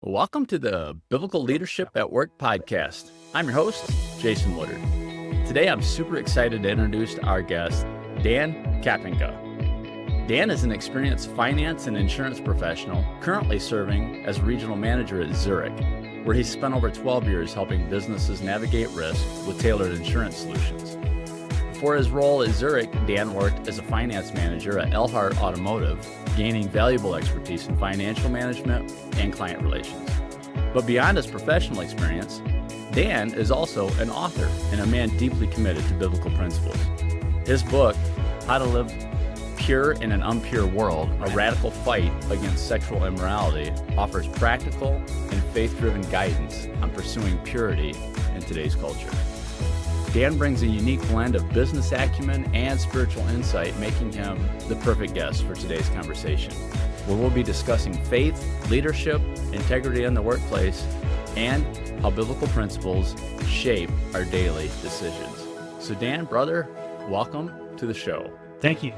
Welcome to the Biblical Leadership at Work podcast. I'm your host, Jason Woodard. Today, I'm super excited to introduce our guest, Dan Kapenga. Dan is an experienced finance and insurance professional currently serving as regional manager at Zurich, where he spent over 12 years helping businesses navigate risk with tailored insurance solutions. Before his role at Zurich, Dan worked as a finance manager at Elhart Automotive, gaining valuable expertise in financial management and client relations. But beyond his professional experience, Dan is also an author and a man deeply committed to biblical principles. His book, How to Live Pure in an Impure World, A Radical Fight Against Sexual Immorality, offers practical and faith-driven guidance on pursuing purity in today's culture. Dan brings a unique blend of business acumen and spiritual insight, making him the perfect guest for today's conversation, where we'll be discussing faith, leadership, integrity in the workplace, and how biblical principles shape our daily decisions. So Dan, brother, welcome to the show. Thank you.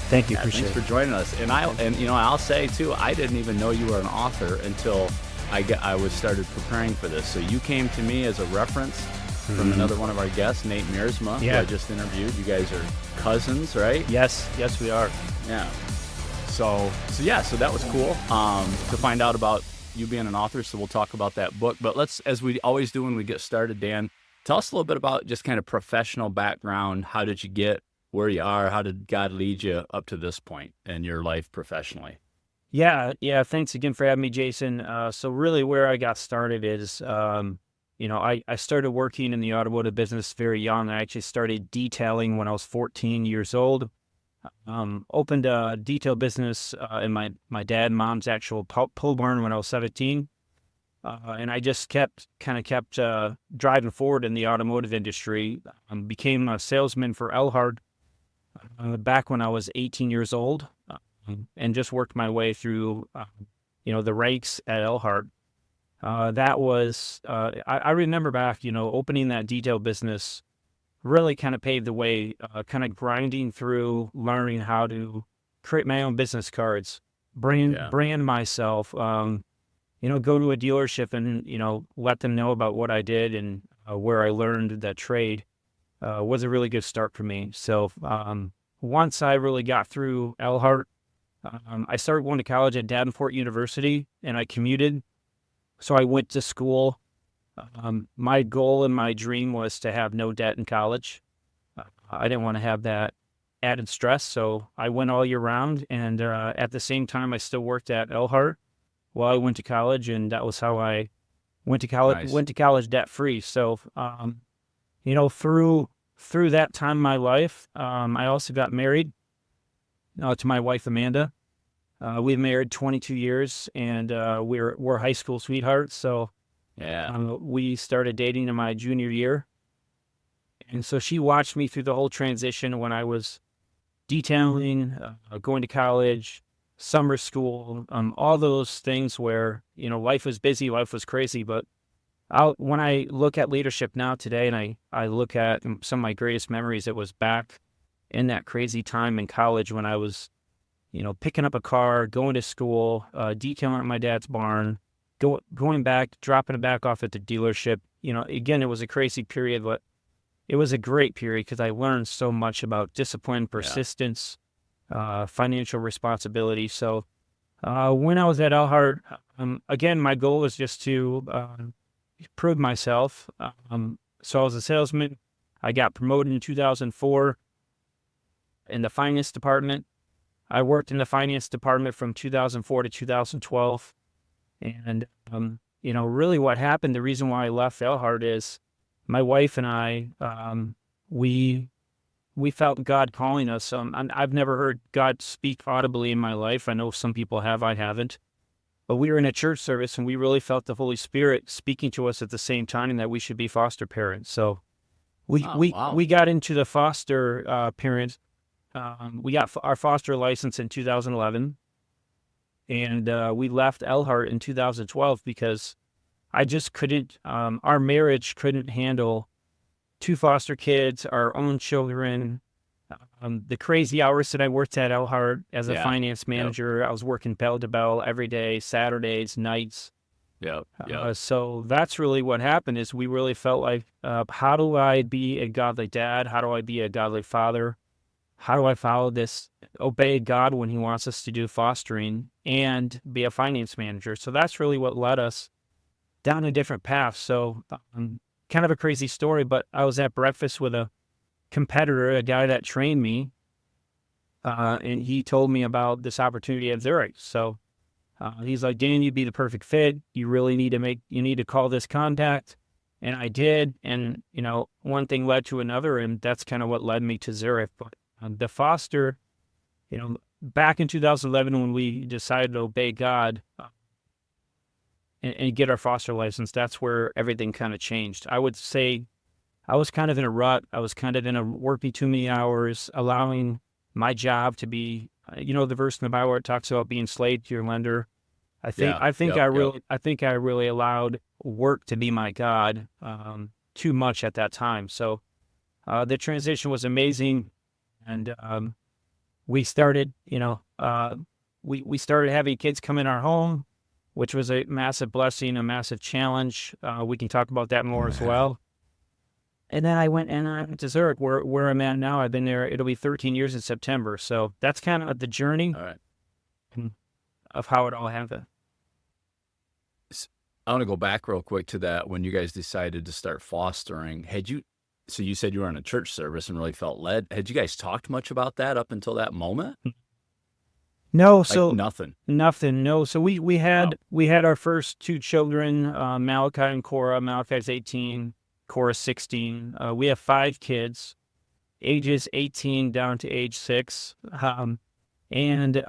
Appreciate thanks it. for joining us. And I'll say too, I didn't even know you were an author until I was started preparing for this. So you came to me as a reference from another one of our guests, Nate Mearsma, who I just interviewed. You guys are cousins, right? Yes, we are. Yeah. So that was cool to find out about you being an author. So we'll talk about that book. But let's, as we always do when we get started, Dan, tell us a little bit about just kind of professional background. How did you get where you are? How did God lead you up to this point in your life professionally? Yeah. Thanks again for having me, Jason. So really where I got started is, I started working in the automotive business very young. I actually started detailing when I was 14 years old. Opened a detail business in my dad and mom's actual pole barn when I was 17. And I just kept driving forward in the automotive industry. Became a salesman for Elhart back when I was 18 years old, and just worked my way through, the ranks at Elhart. That was, I remember back, opening that detail business really kind of paved the way, kind of grinding through, learning how to create my own business cards, brand myself, go to a dealership and, let them know about what I did and where I learned that trade was a really good start for me. So once I really got through Elhart, I started going to college at Davenport University, and I commuted. So I went to school. My goal and my dream was to have no debt in college. I didn't want to have that added stress, so I went all year round. And at the same time, I still worked at Elhart while I went to college, and that was how I went to college. Nice. Went to college debt free. So, through that time in my life, I also got married to my wife Amanda. We've married 22 years, and we're high school sweethearts. So we started dating in my junior year. And so she watched me through the whole transition when I was detailing, going to college, summer school, all those things where, life was busy, life was crazy. But when I look at leadership now today, and I look at some of my greatest memories, it was back in that crazy time in college when I was picking up a car, going to school, detailing at my dad's barn, going back, dropping it back off at the dealership. Again, it was a crazy period, but it was a great period because I learned so much about discipline, persistence, financial responsibility. So when I was at Elhart, again, my goal was just to prove myself. So I was a salesman. I got promoted in 2004 in the finance department. I worked in the finance department from 2004 to 2012. And, really what happened, the reason why I left Elhart is my wife and I, we felt God calling us. I've never heard God speak audibly in my life. I know some people have, I haven't. But we were in a church service and we really felt the Holy Spirit speaking to us at the same time and that we should be foster parents. So we got into the foster parent. We got our foster license in 2011, and we left Elhart in 2012 because I just couldn't, our marriage couldn't handle two foster kids, our own children, the crazy hours that I worked at Elhart as a Yeah. finance manager. I was working bell to bell every day, Saturdays, nights. Yep. So that's really what happened is we really felt like, how do I be a godly dad? How do I be a godly father? How do I follow this, obey God when he wants us to do fostering and be a finance manager? So that's really what led us down a different path. So kind of a crazy story, but I was at breakfast with a competitor, a guy that trained me, and he told me about this opportunity at Zurich. So he's like, Dan, you'd be the perfect fit. You really need to call this contact. And I did. And, one thing led to another, and that's kind of what led me to Zurich. But the foster, back in 2011, when we decided to obey God and get our foster license, that's where everything kind of changed. I would say I was kind of in a rut. I was kind of in a working too many hours, allowing my job to be, the verse in the Bible where it talks about being slave to your lender. I think I really allowed work to be my God too much at that time. So the transition was amazing, and we started, we started having kids come in our home, which was a massive blessing, a massive challenge. We can talk about that more as well. And then I went to Zurich, where I'm at now. I've been there. It'll be 13 years in September. So that's kind of the journey of how it all happened. I want to go back real quick to that when you guys decided to start fostering. So you said you were in a church service and really felt led. Had you guys talked much about that up until that moment? No, nothing. No, so we had our first two children, Malachi and Cora. Malachi's 18, Cora's 16. We have 5 kids, ages 18 down to age 6. And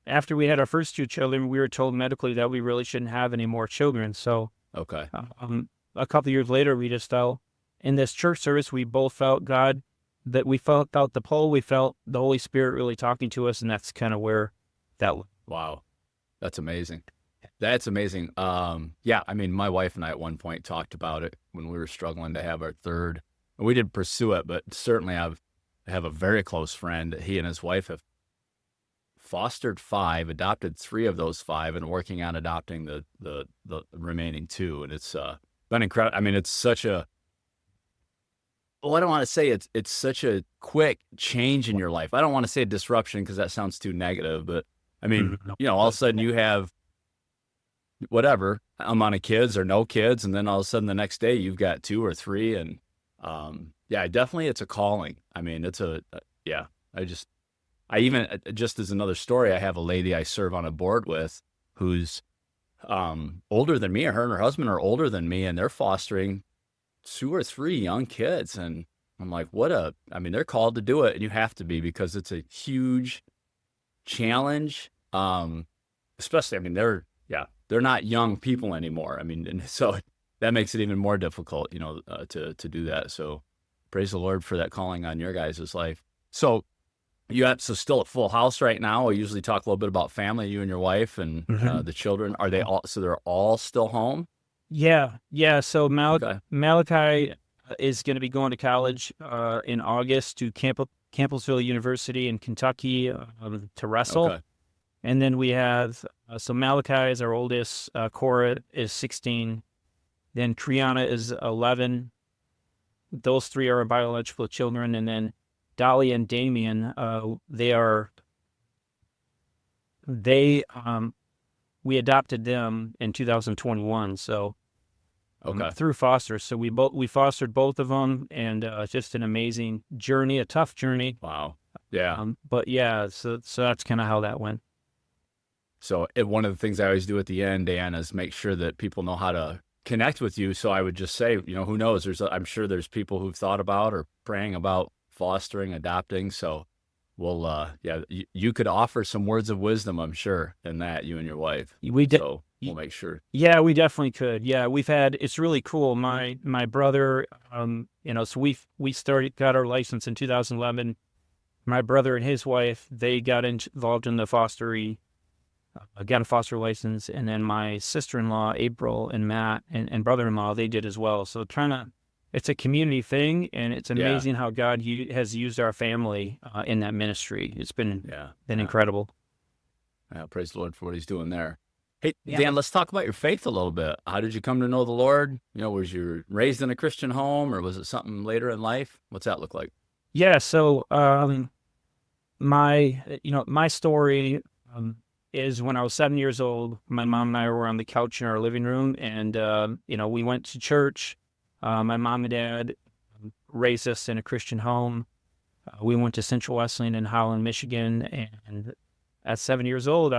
after we had our first 2 children, we were told medically that we really shouldn't have any more children. So a couple of years later, we just felt in this church service, we both felt God. That we felt the pull, we felt the Holy Spirit really talking to us, and that's kind of where that went. Wow. That's amazing. That's amazing. My wife and I at one point talked about it when we were struggling to have our third. We didn't pursue it, but certainly I have a very close friend. He and his wife have fostered 5, adopted 3 of those 5, and working on adopting the remaining 2. And it's been incredible. I mean, it's such a I don't want to say it's such a quick change in your life. I don't want to say a disruption because that sounds too negative, but I mean, all of a sudden you have whatever amount of kids or no kids, and then all of a sudden the next day you've got 2 or 3, and definitely it's a calling. I mean, it's just as another story, I have a lady I serve on a board with who's older than me. Her and her husband are older than me, and they're fostering 2 or 3 young kids. And I'm like, they're called to do it, and you have to be, because it's a huge challenge. Especially, they're not young people anymore. I mean, and so that makes it even more difficult, to do that. So praise the Lord for that calling on your guys' life. So still a full house right now. We usually talk a little bit about family, you and your wife and the children. Are they all, so they're all still home? Yeah. So Malachi is going to be going to college in August to Campbellsville University in Kentucky to wrestle. Okay. And then we have, Malachi is our oldest, Cora is 16, then Triana is 11. Those 3 are our biological children. And then Dolly and Damien, we adopted them in 2021. So through foster. So we fostered both of them, and just an amazing journey, a tough journey. Wow. Yeah. So that's kind of how that went. So one of the things I always do at the end, Dan, is make sure that people know how to connect with you. So I would just say, who knows? I'm sure there's people who've thought about or praying about fostering, adopting. So you could offer some words of wisdom, I'm sure, in that, you and your wife. So we'll make sure. Yeah, we definitely could. Yeah, it's really cool. My brother, so we got our license in 2011. My brother and his wife, they got involved in the fostery, got a foster license, and then my sister-in-law, April, and Matt, and brother-in-law, they did as well. So trying to it's a community thing, and it's Yeah. amazing how God has used our family in that ministry. It's been incredible. Yeah, praise the Lord for what he's doing there. Hey, Yeah. Dan, let's talk about your faith a little bit. How did you come to know the Lord? Was you raised in a Christian home, or was it something later in life? What's that look like? Yeah. So, my story is when I was 7 years old, my mom and I were on the couch in our living room, and we went to church. My mom and dad raised us in a Christian home. We went to Central Wesleyan in Holland, Michigan, and at 7 years old,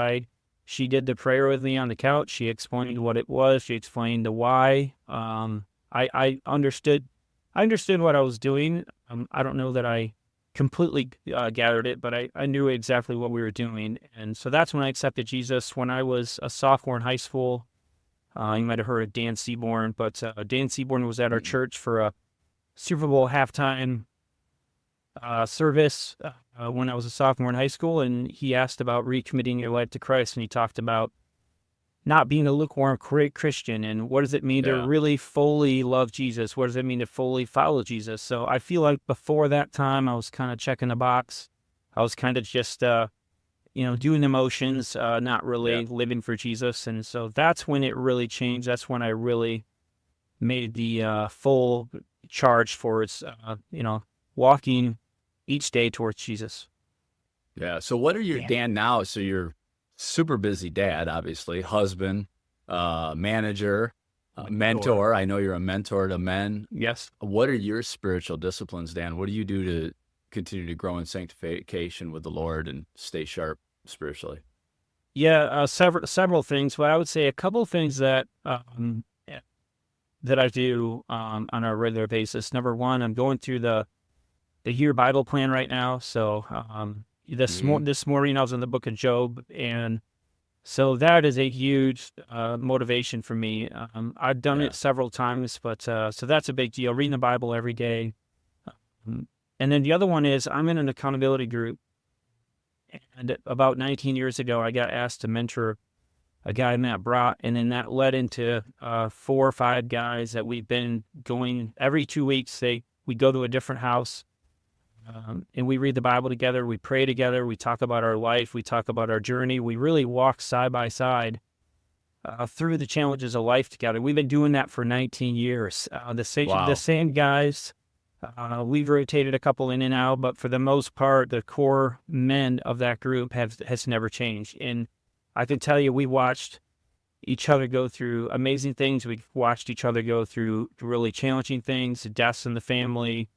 she did the prayer with me on the couch. She explained what it was. She explained the why. I understood what I was doing. I don't know that I completely gathered it, but I knew exactly what we were doing. And so that's when I accepted Jesus. When I was a sophomore in high school, you might have heard of Dan Seaborn, but Dan Seaborn was at our church for a Super Bowl halftime service when I was a sophomore in high school, and he asked about recommitting your life to Christ, and he talked about not being a lukewarm Christian, and what does it mean to really fully love Jesus? What does it mean to fully follow Jesus? So I feel like before that time, I was kind of checking the box. I was kind of just, doing the motions, not really living for Jesus. And so that's when it really changed. That's when I really made the full charge towards, walking each day towards Jesus. Yeah. So what are your, Dan, now? So you're super busy dad, obviously, husband, manager, mentor. I know you're a mentor to men. Yes. What are your spiritual disciplines, Dan? What do you do to continue to grow in sanctification with the Lord and stay sharp spiritually? Yeah, several things. But I would say a couple of things that I do on a regular basis. Number one, I'm going through the year Bible plan right now. So this morning I was in the book of Job, and so that is a huge motivation for me. I've done it several times, but so that's a big deal. Reading the Bible every day. And then the other one is I'm in an accountability group. And about 19 years ago, I got asked to mentor a guy, Matt Brott, and then that led into 4 or 5 guys that we've been going every 2 weeks. We go to a different house, and we read the Bible together. We pray together. We talk about our life. We talk about our journey. We really walk side by side through the challenges of life together. We've been doing that for 19 years. The same guys. We've rotated a couple in and out, but for the most part, the core men of that group has never changed. And I can tell you, we watched each other go through amazing things. We watched each other go through really challenging things, deaths in the family,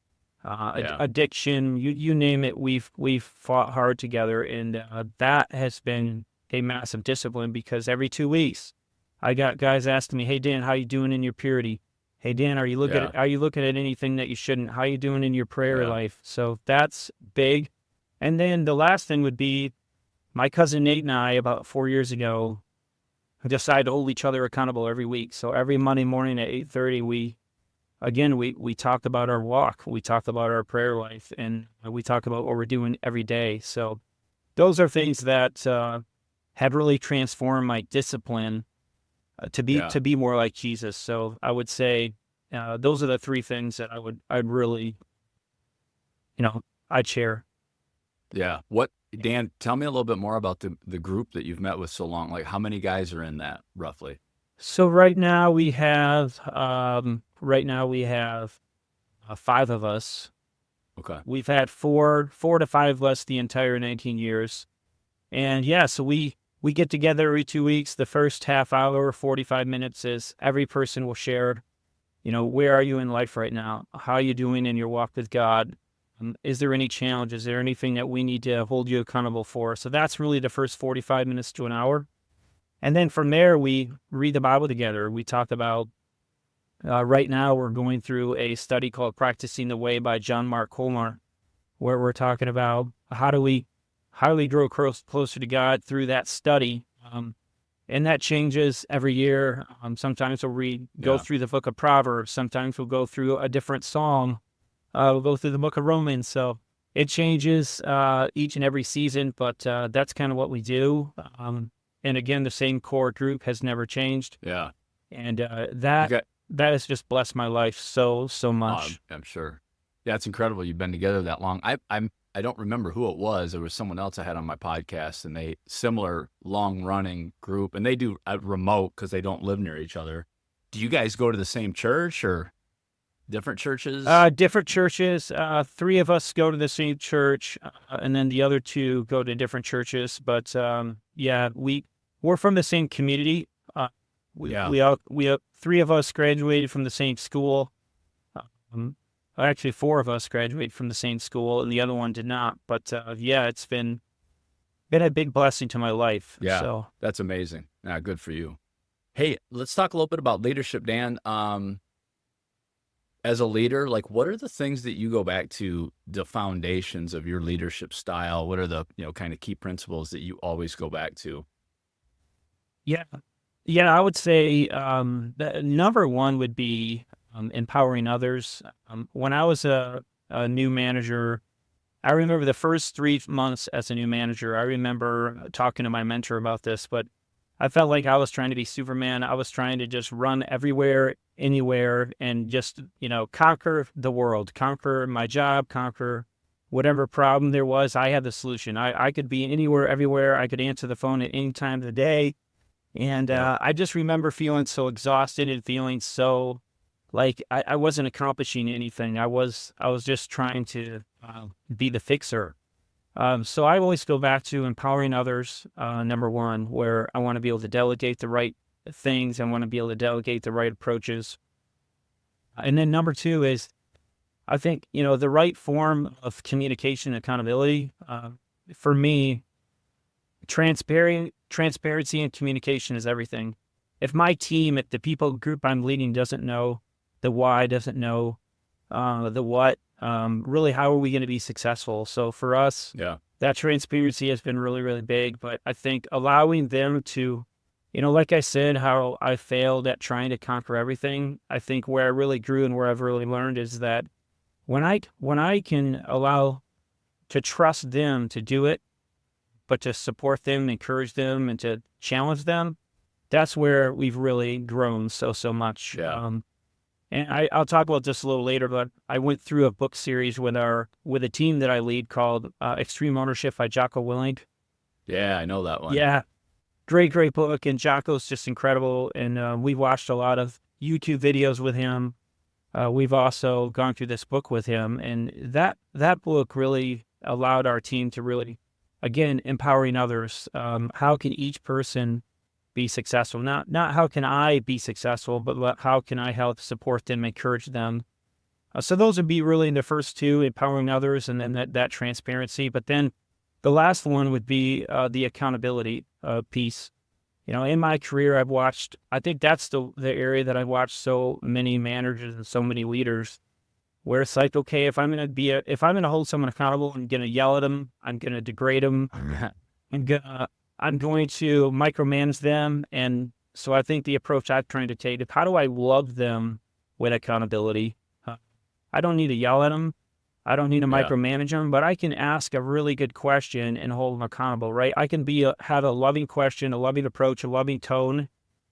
addiction, you name it. We've fought hard together, and that has been a massive discipline, because every 2 weeks, I got guys asking me, "Hey Dan, how you doing in your purity? Hey Dan, are you looking at anything that you shouldn't? How you doing in your prayer life?" So that's big. And then the last thing would be my cousin Nate and I, about 4 years ago, decided to hold each other accountable every week. So every Monday morning at 8:30, we talked about our walk. We talked about our prayer life, and we talked about what we're doing every day. So those are things that have really transformed my discipline to be more like Jesus. So I would say those are the 3 things that I'd really, I'd share. Yeah. Dan, tell me a little bit more about the group that you've met with so long. Like, how many guys are in that roughly? So right now we have 5 of us. Okay. We've had 4 to 5 of us the entire 19 years. And so we get together every 2 weeks. The first half hour, 45 minutes, is every person will share, where are you in life right now? How are you doing in your walk with God? Is there any challenge? Is there anything that we need to hold you accountable for? So that's really the first 45 minutes to an hour. And then from there, we read the Bible together. We talk about, right now we're going through a study called Practicing the Way by John Mark Comer, where we're talking about how do we grow closer to God through that study. And that changes every year. Sometimes we'll go through the book of Proverbs. Sometimes we'll go through a different psalm. We'll go through the book of Romans. So it changes each and every season, but that's kind of what we do. And again, the same core group has never changed. Yeah. And that has just blessed my life so much. I'm sure. Yeah, it's incredible you've been together that long. I don't remember who it was. There was someone else I had on my podcast, and they similar long running group, and they do a remote because they don't live near each other. Do you guys go to the same church or different churches? Different churches. Three of us go to the same church, and then the other two go to different churches. But yeah, we're from the same community. We three of us graduated from the same school. Actually, four of us graduated from the same school, and the other one did not. But yeah, it's been a big blessing to my life. Yeah, so that's amazing. Yeah, good for you. Hey, let's talk a little bit about leadership, Dan. As a leader, like, what are the things that you go back to, the foundations of your leadership style? What are the, kind of key principles that you always go back to? Yeah, I would say the number one would be empowering others. When I was a new manager, I remember the first 3 months as a new manager. I remember talking to my mentor about this, but I felt like I was trying to be Superman. I was trying to just run everywhere, anywhere, and just, conquer the world, conquer my job, conquer whatever problem there was. I had the solution. I could be anywhere, everywhere. I could answer the phone at any time of the day. And I just remember feeling so exhausted and feeling so like I wasn't accomplishing anything. I was just trying to be the fixer. So I always go back to empowering others, number one, where I want to be able to delegate the right things. I want to be able to delegate the right approaches. And then number two is, I think, the right form of communication and accountability. For me, transparency and communication is everything. If my team, if the people group I'm leading doesn't know the why, doesn't know the what, really, how are we going to be successful? So for us, that transparency has been really, really big. But I think allowing them to, like I said, how I failed at trying to conquer everything, I think where I really grew and where I've really learned is that when I can allow to trust them to do it, but to support them, encourage them, and to challenge them, that's where we've really grown so much. Yeah. And I'll talk about this a little later, but I went through a book series with a team that I lead called Extreme Ownership by Jocko Willink. Yeah, I know that one. Yeah, great book, and Jocko's just incredible. And we've watched a lot of YouTube videos with him. We've also gone through this book with him, and that book really allowed our team to really, again, empowering others. How can each person be successful? Not how can I be successful, but how can I help support them, encourage them? So those would be really the first two, empowering others, and then that transparency. But then the last one would be the accountability piece. In my career, I think that's the area that I've watched so many managers and so many leaders, where it's like, okay, if I'm going to hold someone accountable, I'm going to yell at them, I'm going to degrade them, I'm going to micromanage them. And so I think the approach I'm trying to take is, how do I love them with accountability? I don't need to yell at them. I don't need to micromanage them, but I can ask a really good question and hold them accountable, right? I can have a loving question, a loving approach, a loving tone,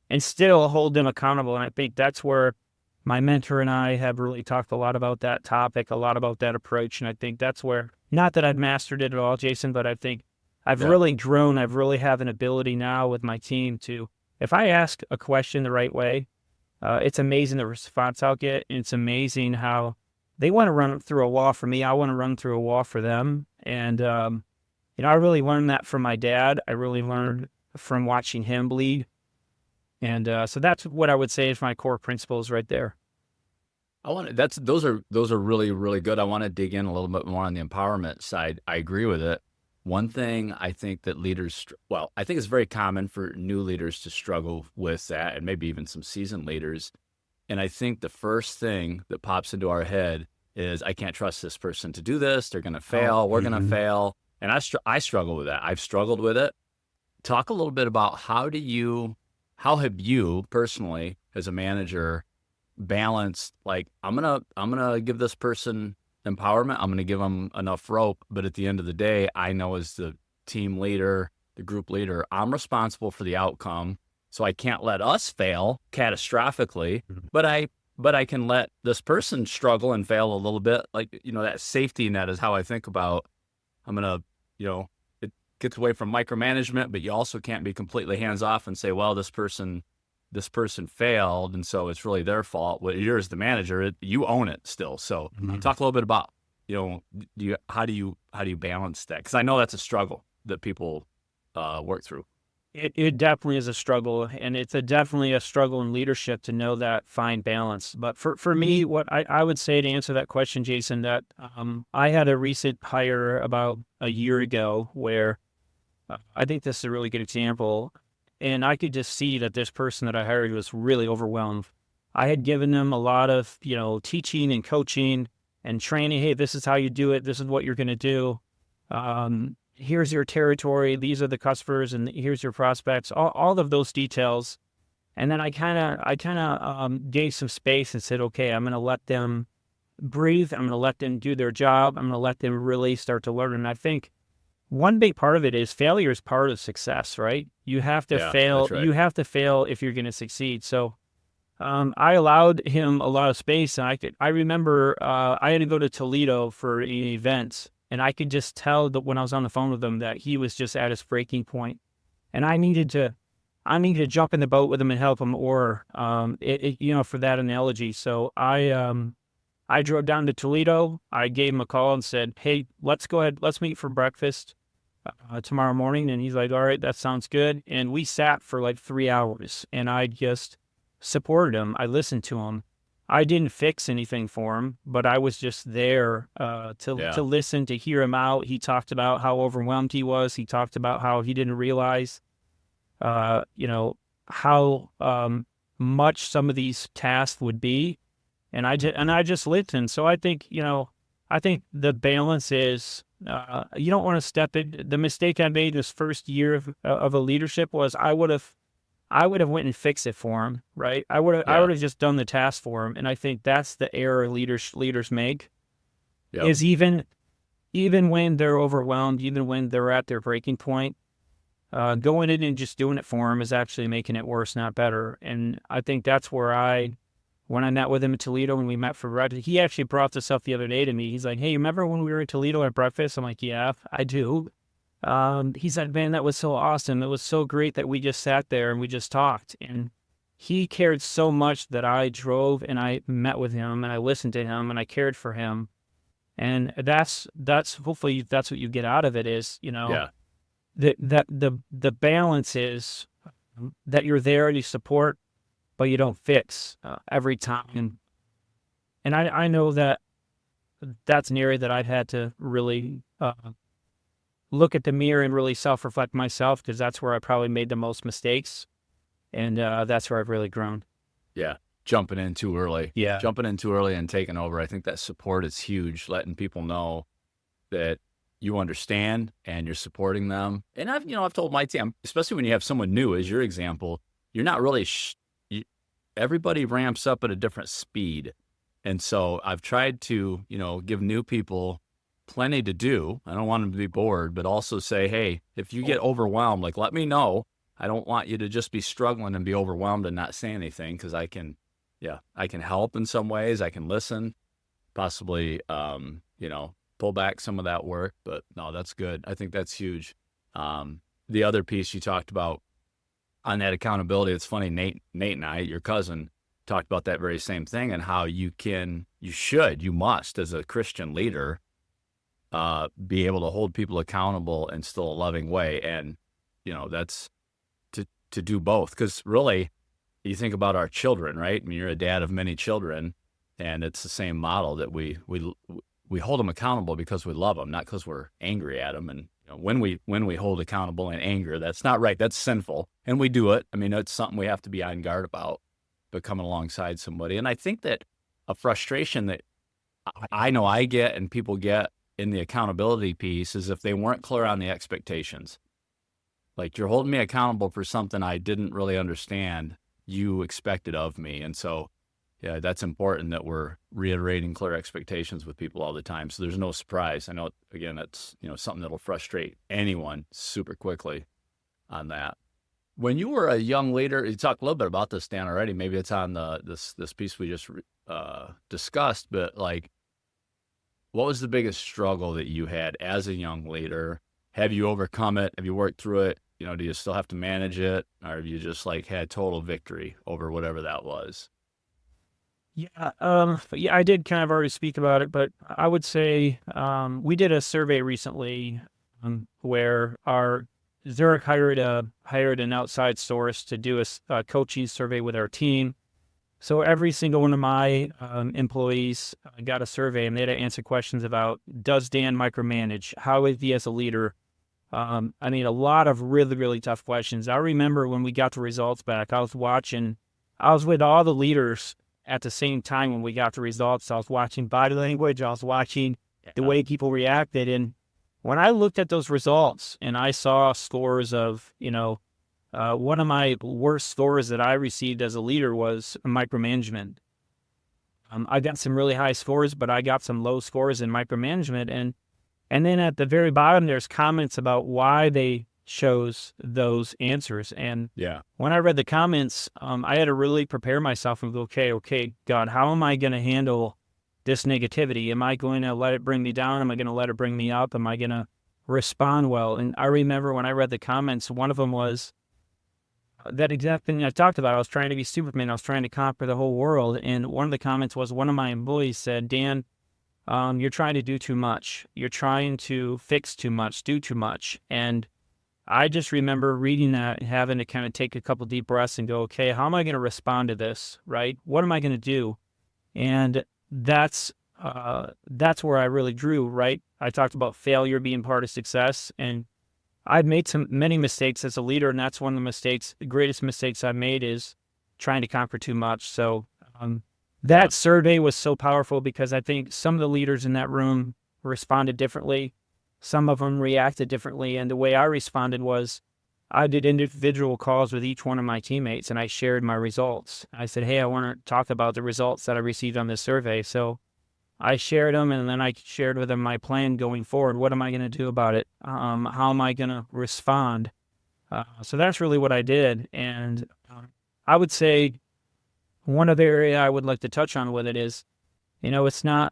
and still hold them accountable. And I think that's where my mentor and I have really talked a lot about that topic, a lot about that approach. And I think that's where, not that I've mastered it at all, Jason, but I think I've really grown. I've really have an ability now with my team to, if I ask a question the right way, it's amazing the response I'll get. And it's amazing how they want to run through a wall for me. I want to run through a wall for them. And, I really learned that from my dad. I really learned from watching him bleed. And so that's what I would say is my core principles right there. Those are really, really good. I want to dig in a little bit more on the empowerment side. I agree with it. One thing I think that leaders, I think it's very common for new leaders to struggle with that, and maybe even some seasoned leaders. And I think the first thing that pops into our head is, I can't trust this person to do this. They're going to fail. We're going to fail. And I struggle with that. I've struggled with it. Talk a little bit about how have you personally, as a manager, balanced, like, I'm gonna give this person empowerment. I'm gonna give them enough rope. But at the end of the day, I know as the team leader, the group leader, I'm responsible for the outcome. So I can't let us fail catastrophically, but I can let this person struggle and fail a little bit. Like, that safety net is how I think about, I'm going to, it gets away from micromanagement, but you also can't be completely hands off and say, well, this person failed, and so it's really their fault. Well, you're as the manager, you own it still. So talk a little bit about, how do you balance that? Because I know that's a struggle that people work through. It definitely is a struggle, and it's definitely a struggle in leadership to know that fine balance. But for me, what I would say to answer that question, Jason, that I had a recent hire about a year ago where I think this is a really good example. And I could just see that this person that I hired was really overwhelmed. I had given them a lot of, teaching and coaching and training. Hey, this is how you do it. This is what you're going to do. Here's your territory. These are the customers, and here's your prospects. All of those details. And then I kind of gave some space and said, okay, I'm going to let them breathe. I'm going to let them do their job. I'm going to let them really start to learn. And I think one big part of it is failure is part of success, right? You have to fail. That's right. You have to fail if you're going to succeed. So I allowed him a lot of space. And I remember I had to go to Toledo for an event, and I could just tell that when I was on the phone with him that he was just at his breaking point. And I needed to jump in the boat with him and help him, or for that analogy. So I drove down to Toledo. I gave him a call and said, hey, let's go ahead. Let's meet for breakfast tomorrow morning. And he's like, all right, that sounds good. And we sat for like 3 hours, and I just supported him. I listened to him. I didn't fix anything for him, but I was just there to listen, to hear him out. He talked about how overwhelmed he was. He talked about how he didn't realize, how much some of these tasks would be. And I just listened. So I think, the balance is, you don't want to step in. The mistake I made this first year of a leadership was I would have went and fixed it for him, right? I would have just done the task for him. And I think that's the error leaders make, is even when they're overwhelmed, even when they're at their breaking point, going in and just doing it for him is actually making it worse, not better. And I think that's where when I met with him in Toledo, when we met for breakfast, he actually brought this up the other day to me. He's like, hey, remember when we were in Toledo at breakfast? I'm like, yeah, I do. He said, man, that was so awesome. It was so great that we just sat there and we just talked. And he cared so much that I drove and I met with him and I listened to him and I cared for him. And that's hopefully that's what you get out of it is, that the balance is that you're there and you support, but you don't fix every time. And I know that that's an area that I've had to really look at the mirror and really self-reflect myself, because that's where I probably made the most mistakes. And that's where I've really grown. Yeah. Jumping in too early. Yeah. Jumping in too early and taking over. I think that support is huge, letting people know that you understand and you're supporting them. And I've told my team, especially when you have someone new, as your example, you're not really, everybody ramps up at a different speed. And so I've tried to, give new people plenty to do. I don't want them to be bored, but also say, hey, if you get overwhelmed, let me know. I don't want you to just be struggling and be overwhelmed and not say anything, because I can help in some ways. I can listen, possibly, pull back some of that work. But no, that's good. I think that's huge. The other piece you talked about on that accountability, it's funny, Nate and I, your cousin, talked about that very same thing, and how you must, as a Christian leader, be able to hold people accountable in still a loving way. And, that's to do both. Because really, you think about our children, right? I mean, you're a dad of many children, and it's the same model that we hold them accountable because we love them, not because we're angry at them. And when we hold accountable in anger, that's not right. That's sinful. And we do it. I mean, it's something we have to be on guard about, but coming alongside somebody. And I think that a frustration that I know I get and people get in the accountability piece is if they weren't clear on the expectations. Like, you're holding me accountable for something I didn't really understand you expected of me. And so, yeah, that's important that we're reiterating clear expectations with people all the time. So there's no surprise. I know, again, that's, something that'll frustrate anyone super quickly on that. When you were a young leader, you talked a little bit about this, Dan, already. Maybe it's on this piece we just discussed, but like, what was the biggest struggle that you had as a young leader? Have you overcome it? Have you worked through it? Do you still have to manage it, or have you just like had total victory over whatever that was? Yeah, yeah, I did kind of already speak about it, but I would say we did a survey recently where our Zurich hired an outside source to do a coaching survey with our team. So every single one of my employees got a survey, and they had to answer questions about, does Dan micromanage? How is he as a leader? I mean, a lot of really, really tough questions. I remember when we got the results back, I was with all the leaders at the same time when we got the results. I was watching body language. I was watching the way people reacted. And when I looked at those results and I saw scores of, one of my worst scores that I received as a leader was micromanagement. I got some really high scores, but I got some low scores in micromanagement. And then at the very bottom, there's comments about why they chose those answers. And when I read the comments, I had to really prepare myself and go, okay, God, how am I going to handle this negativity? Am I going to let it bring me down? Am I going to let it bring me up? Am I going to respond well? And I remember when I read the comments, one of them was that exact thing I talked about. I was trying to be Superman. I was trying to conquer the whole world. And one of the comments was, one of my employees said, Dan, you're trying to do too much. You're trying to fix too much, do too much. And I just remember reading that and having to kind of take a couple deep breaths and go, okay, how am I going to respond to this, right? What am I going to do? And that's where I really drew, right? I talked about failure being part of success, and I've made many mistakes as a leader, and that's one of the greatest mistakes I've made is trying to conquer too much. So that survey was so powerful because I think some of the leaders in that room responded differently. Some of them reacted differently. And the way I responded was I did individual calls with each one of my teammates, and I shared my results. I said, hey, I want to talk about the results that I received on this survey. So I shared them, and then I shared with them my plan going forward. What am I going to do about it? How am I going to respond? So that's really what I did. And I would say one other area I would like to touch on with it is, it's not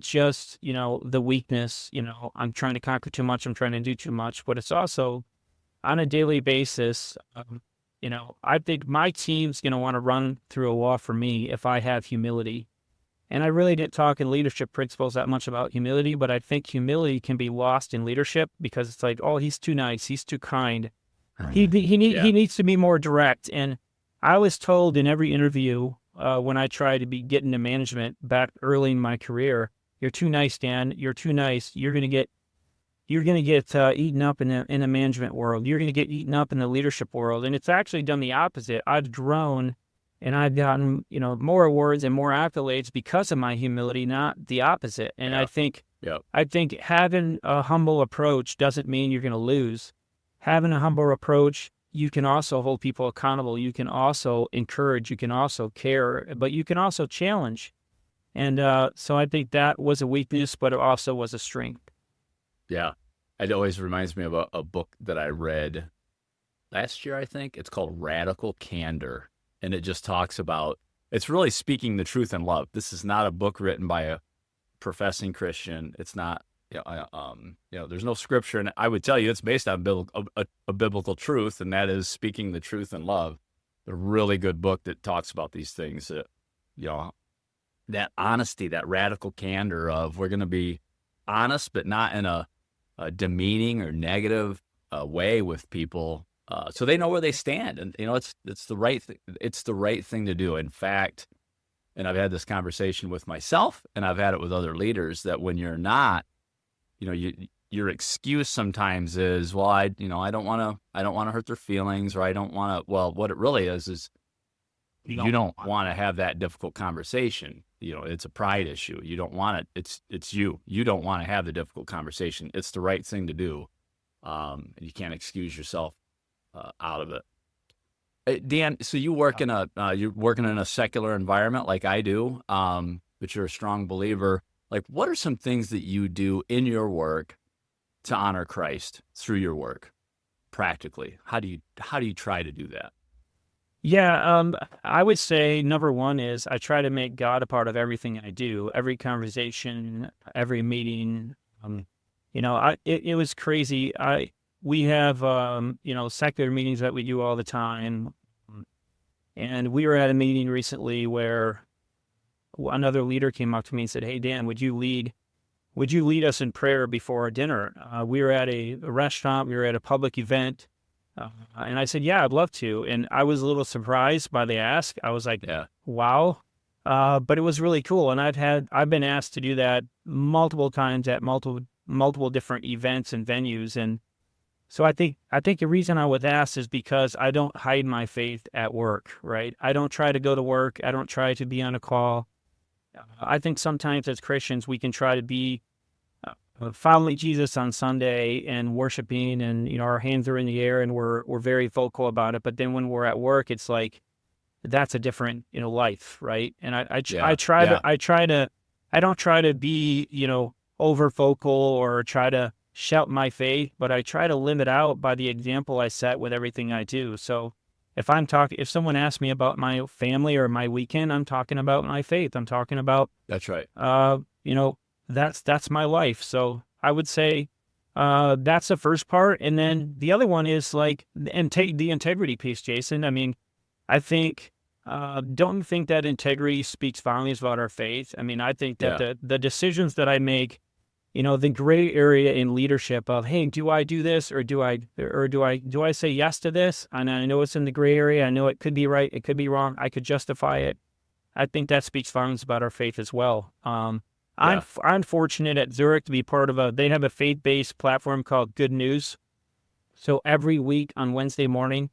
just, the weakness, I'm trying to conquer too much, I'm trying to do too much, but it's also on a daily basis. I think my team's going to want to run through a wall for me if I have humility. And I really didn't talk in leadership principles that much about humility, but I think humility can be lost in leadership because it's like, oh, he's too nice, he's too kind. He needs to be more direct. And I was told in every interview when I tried to get into management back early in my career, you're too nice, Dan. You're too nice. You're gonna get eaten up in the management world. You're gonna get eaten up in the leadership world. And it's actually done the opposite. I've grown, and I've gotten more awards and more accolades because of my humility, not the opposite. And I think having a humble approach doesn't mean you're gonna lose. Having a humble approach, you can also hold people accountable. You can also encourage. You can also care, but you can also challenge. And so I think that was a weakness, but it also was a strength. Yeah. It always reminds me of a book that I read last year, I think. It's called Radical Candor. And it just talks about, it's really speaking the truth in love. This is not a book written by a professing Christian. It's not, there's no scripture. And I would tell you it's based on a biblical truth, and that is speaking the truth in love. A really good book that talks about these things, that honesty, that radical candor of we're going to be honest, but not in a demeaning or negative way with people. So they know where they stand, and it's the right it's the right thing to do. In fact, and I've had this conversation with myself, and I've had it with other leaders, that when you're not, your excuse sometimes is, well, I don't want to hurt their feelings, or I don't want to. Well, what it really is you don't want to have that difficult conversation. It's a pride issue. You don't want it. It's you. You don't want to have the difficult conversation. It's the right thing to do. You can't excuse yourself out of it. Dan, so you're working in a secular environment like I do, but you're a strong believer. Like, what are some things that you do in your work to honor Christ through your work? practically? How do you try to do that? Yeah, I would say number one is I try to make God a part of everything I do, every conversation, every meeting. It was crazy. We have secular meetings that we do all the time, and we were at a meeting recently where another leader came up to me and said, "Hey Dan, would you lead us in prayer before our dinner?" We were at a restaurant, we were at a public event. And I said, "Yeah, I'd love to." And I was a little surprised by the ask. I was like, Yeah. "Wow." But it was really cool. And I've been asked to do that multiple times at multiple different events and venues. And so I think the reason I was asked is because I don't hide my faith at work, right? I don't try to go to work. I don't try to be on a call. I think sometimes as Christians, we can try to be following Jesus on Sunday and worshiping, and our hands are in the air and we're very vocal about it. But then when we're at work, it's like that's a different life, right? And I don't try to be over vocal or try to shout my faith, but I try to live it out by the example I set with everything I do. So if someone asks me about my family or my weekend, I'm talking about my faith. I'm talking about That's right. That's my life. So I would say that's the first part. And then the other one is like the integrity piece, Jason. I mean, I think, don't think that integrity speaks volumes about our faith. I mean, I think that the decisions that I make, the gray area in leadership of, hey, do I do this or do I say yes to this? And I know it's in the gray area. I know it could be right. It could be wrong. I could justify it. I think that speaks volumes about our faith as well. I'm fortunate at Zurich to be part of they have a faith-based platform called Good News. So every week on Wednesday morning,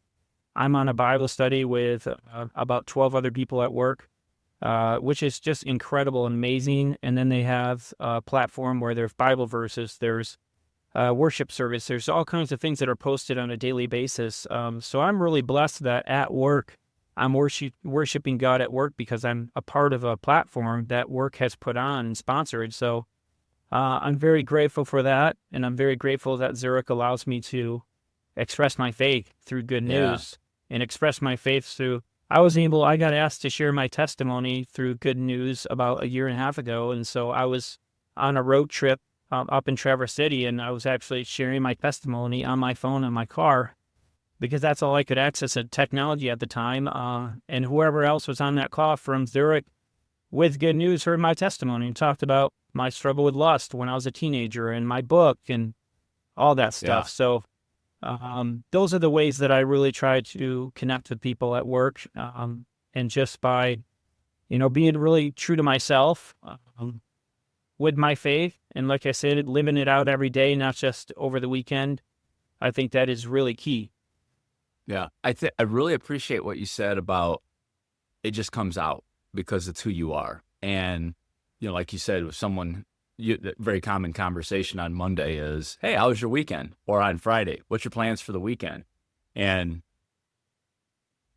I'm on a Bible study with about 12 other people at work, which is just incredible and amazing. And then they have a platform where there's Bible verses, there's worship service, there's all kinds of things that are posted on a daily basis. So I'm really blessed that at work, I'm worshiping God at work because I'm a part of a platform that work has put on and sponsored. So I'm very grateful for that. And I'm very grateful that Zurich allows me to express my faith through Good News and express my faith through, I got asked to share my testimony through Good News about a year and a half ago. And so I was on a road trip up in Traverse City, and I was actually sharing my testimony on my phone in my car, because that's all I could access at technology at the time. And whoever else was on that call from Zurich with Good News heard my testimony and talked about my struggle with lust when I was a teenager and my book and all that stuff. Yeah. So those are the ways that I really try to connect with people at work. And just by, being really true to myself with my faith. And like I said, living it out every day, not just over the weekend. I think that is really key. Yeah, I really appreciate what you said about it just comes out because it's who you are. And, like you said, with someone, the very common conversation on Monday is, hey, how was your weekend? Or on Friday, what's your plans for the weekend? And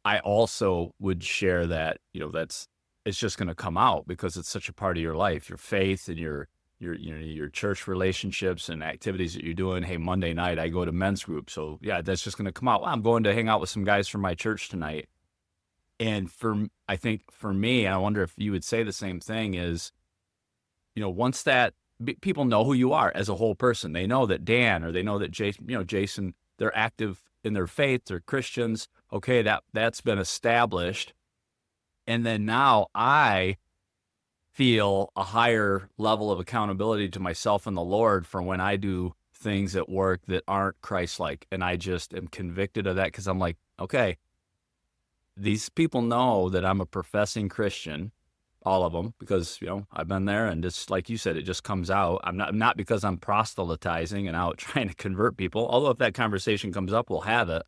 I also would share that, it's just going to come out because it's such a part of your life, your faith and your church relationships and activities that you're doing. Hey, Monday night, I go to men's group. So yeah, that's just going to come out. Well, I'm going to hang out with some guys from my church tonight. And I think for me, I wonder if you would say the same thing is, once that people know who you are as a whole person, they know that Dan, or they know that Jason, they're active in their faith, they're Christians. Okay. That's been established. And then now I feel a higher level of accountability to myself and the Lord for when I do things at work that aren't Christ-like. And I just am convicted of that because I'm like, okay, these people know that I'm a professing Christian, all of them, because, I've been there, and just like you said, it just comes out. I'm not because I'm proselytizing and out trying to convert people, although if that conversation comes up, we'll have it.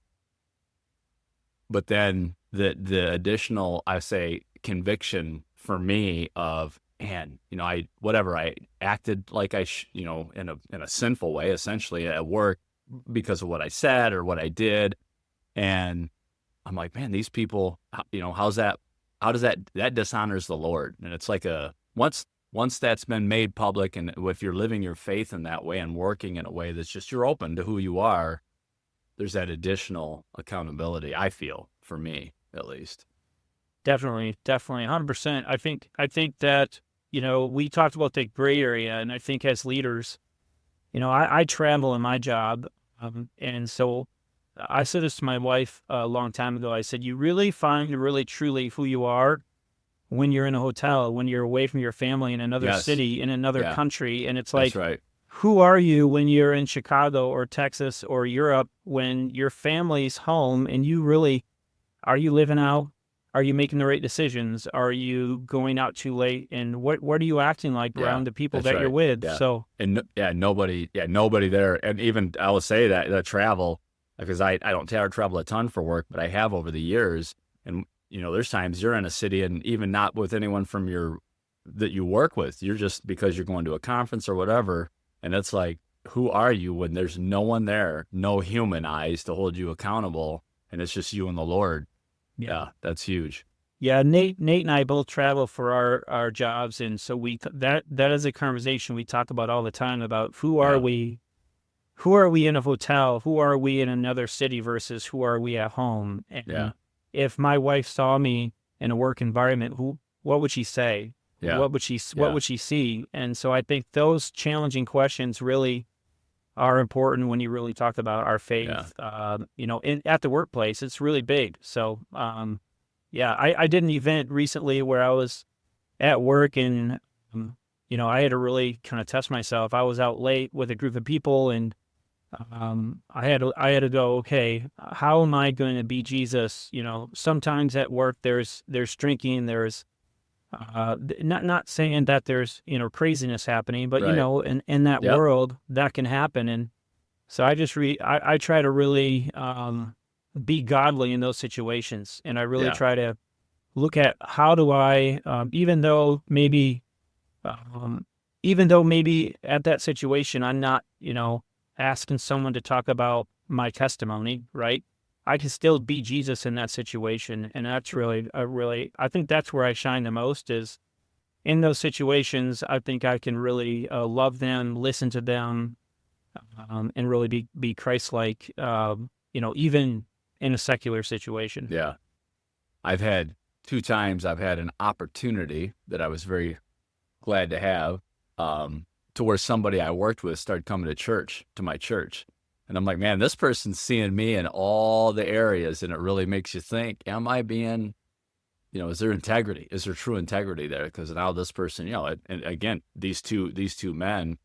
But then the additional, I say, conviction for me of, man, I acted like in a sinful way, essentially at work because of what I said or what I did. And I'm like, man, these people, how does that dishonors the Lord? And it's like once that's been made public, and if you're living your faith in that way and working in a way that's just, you're open to who you are, there's that additional accountability, I feel, for me at least. Definitely, 100%. I think that, we talked about the gray area, and I think as leaders, I travel in my job, and so I said this to my wife a long time ago. I said, you really find really truly who you are when you're in a hotel, when you're away from your family in another city, in another country, and it's like, that's right. Who are you when you're in Chicago or Texas or Europe, when your family's home and are you living out? Are you making the right decisions? Are you going out too late? And what are you acting like around the people that you're with? Yeah. So, nobody there. And even I will say that the travel, because I don't travel a ton for work, but I have over the years. And, there's times you're in a city and even not with anyone that you work with, you're just because you're going to a conference or whatever. And it's like, who are you when there's no one there, no human eyes to hold you accountable, and it's just you and the Lord? Yeah, that's huge. Yeah, Nate and I both travel for our jobs, and so that is a conversation we talk about all the time about who are we? Who are we in a hotel? Who are we in another city versus who are we at home? And if my wife saw me in a work environment, what would she say? Yeah. What would she see? And so I think those challenging questions really are important when you really talk about our faith. At the workplace, it's really big. So, I did an event recently where I was at work and, I had to really kind of test myself. I was out late with a group of people and, I had to go, okay, how am I going to be Jesus? Sometimes at work, there's drinking, there's, not saying that there's, craziness happening, but, in that world that can happen. And so I try to really, be godly in those situations. And I really try to look at how do I, even though maybe at that situation, I'm not, asking someone to talk about my testimony, right? I can still be Jesus in that situation. And that's really, I think that's where I shine the most is in those situations. I think I can really love them, listen to them, and really be Christ-like, even in a secular situation. Yeah. I've had 2 times I've had an opportunity that I was very glad to have, to where somebody I worked with started coming to my church. And I'm like, man, this person's seeing me in all the areas, and it really makes you think, am I being, is there integrity? Is there true integrity there? Because now this person, and again, these two men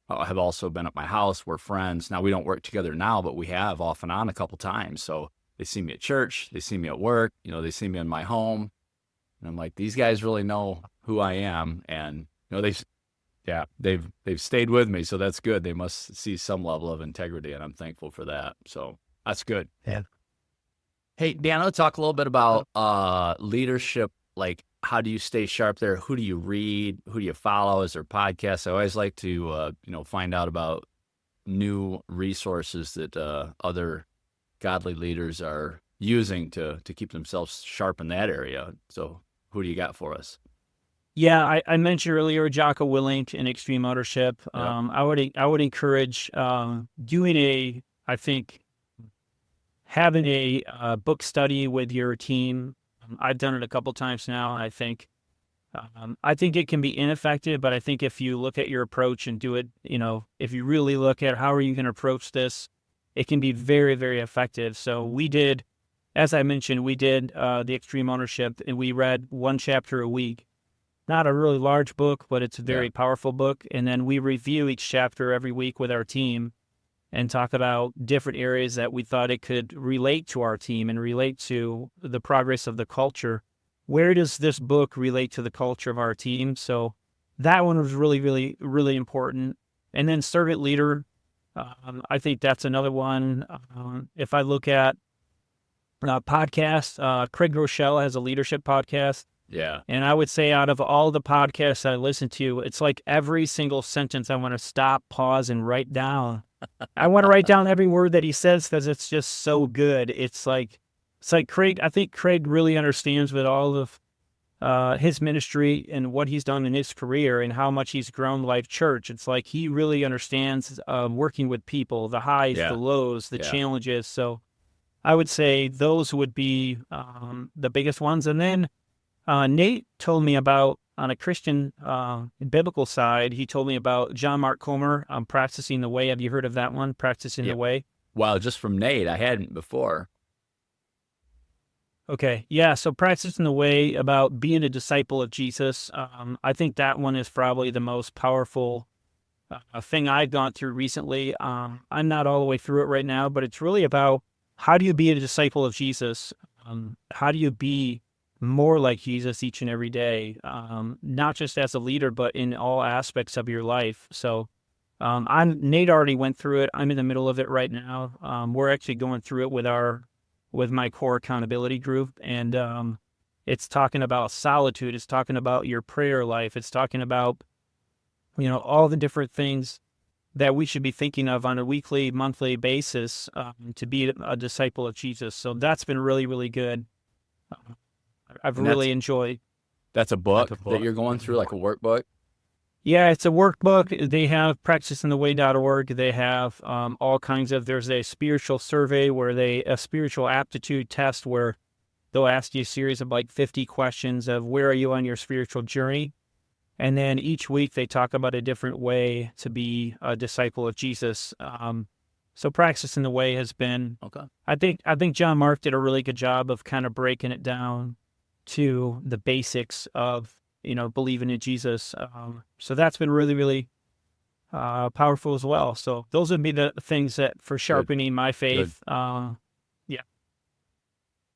have also been at my house. We're friends. Now we don't work together now, but we have off and on a couple times. So they see me at church, they see me at work, they see me in my home. And I'm like, these guys really know who I am. And, they've stayed with me, so that's good. They must see some level of integrity, and I'm thankful for that. So that's good. Yeah. Hey, Dan, I'll talk a little bit about leadership. Like, how do you stay sharp there? Who do you read? Who do you follow? Is there podcasts? I always like to, find out about new resources that other godly leaders are using to keep themselves sharp in that area. So who do you got for us? Yeah, I mentioned earlier Jocko Willink in Extreme Ownership. I would encourage having a book study with your team. I've done it a couple times now, and I think it can be ineffective. But I think if you look at your approach and do it, if you really look at how are you going to approach this, it can be very, very effective. So we did, as I mentioned, the Extreme Ownership, and we read 1 chapter a week. Not a really large book, but it's a very powerful book. And then we review each chapter every week with our team and talk about different areas that we thought it could relate to our team and relate to the progress of the culture. Where does this book relate to the culture of our team? So that one was really, really, really important. And then Servant Leader, I think that's another one. If I look at podcasts, Craig Rochelle has a leadership podcast. Yeah. And I would say out of all the podcasts I listen to, it's like every single sentence I want to stop, pause, and write down. I want to write down every word that he says because it's just so good. It's like Craig, I think Craig really understands with all of his ministry and what he's done in his career and how much he's grown Life Church. It's like he really understands working with people, the highs, the lows, the challenges. So I would say those would be the biggest ones. And then Nate told me about, on a Christian biblical side, he told me about John Mark Comer, Practicing the Way. Have you heard of that one, Practicing the Way? Well, just from Nate, I hadn't before. Okay, yeah, so Practicing the Way, about being a disciple of Jesus. I think that one is probably the most powerful thing I've gone through recently. I'm not all the way through it right now, but it's really about how do you be a disciple of Jesus? How do you be more like Jesus each and every day, not just as a leader, but in all aspects of your life. So Nate already went through it. I'm in the middle of it right now. We're actually going through it with my core accountability group. And it's talking about solitude. It's talking about your prayer life. It's talking about, all the different things that we should be thinking of on a weekly, monthly basis to be a disciple of Jesus. So that's been really, really good. I've really enjoyed. That's a book that you're going through, like a workbook? Yeah, it's a workbook. They have practicingtheway.org. They have all kinds of, there's a spiritual survey a spiritual aptitude test where they'll ask you a series of like 50 questions of where are you on your spiritual journey? And then each week they talk about a different way to be a disciple of Jesus. So Practicing the Way has been, okay. I think John Mark did a really good job of kind of breaking it down to the basics of, believing in Jesus. So that's been really, really powerful as well. So those would be the things that for sharpening my faith.